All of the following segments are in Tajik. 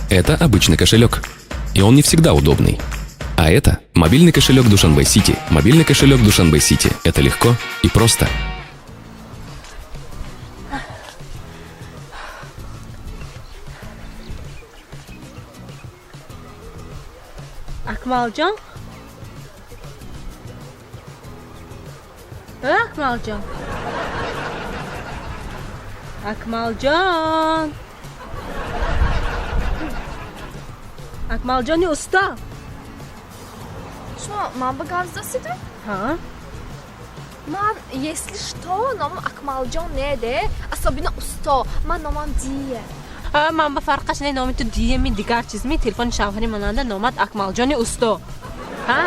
Это обычный кошелек, и он не всегда удобный. А это мобильный кошелек Душанбе Сити. Мобильный кошелек Душанбе Сити. Это легко и просто. Акмалжон? Акмалжон? Акмалжон? Акмалжони уста? Шумо ман ба гап застиду? Ха? Ман, если что, номам Акмалҷон неде, асобина усто. Ман номам Дия. Ман ба фарқаш не номи ту Дия ми дигар чиз ми телефон шавҳари монанда номад Акмалҷони усто.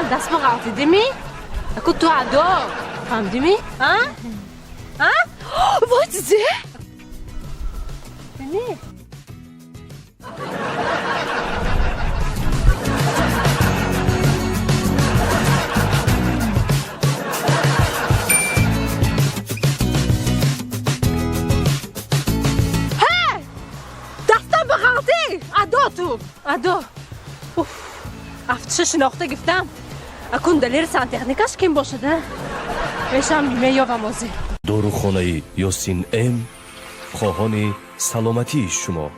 Даст ба ғалтидими? Аку ту адо. Фаҳмдими? Вой дизе? Бини? адо афтиша шинохта гифтам акун далери сантехникаш ким бошада мешам меёвам озир дорухонаи ёсин м хоҳони саломатии шумо.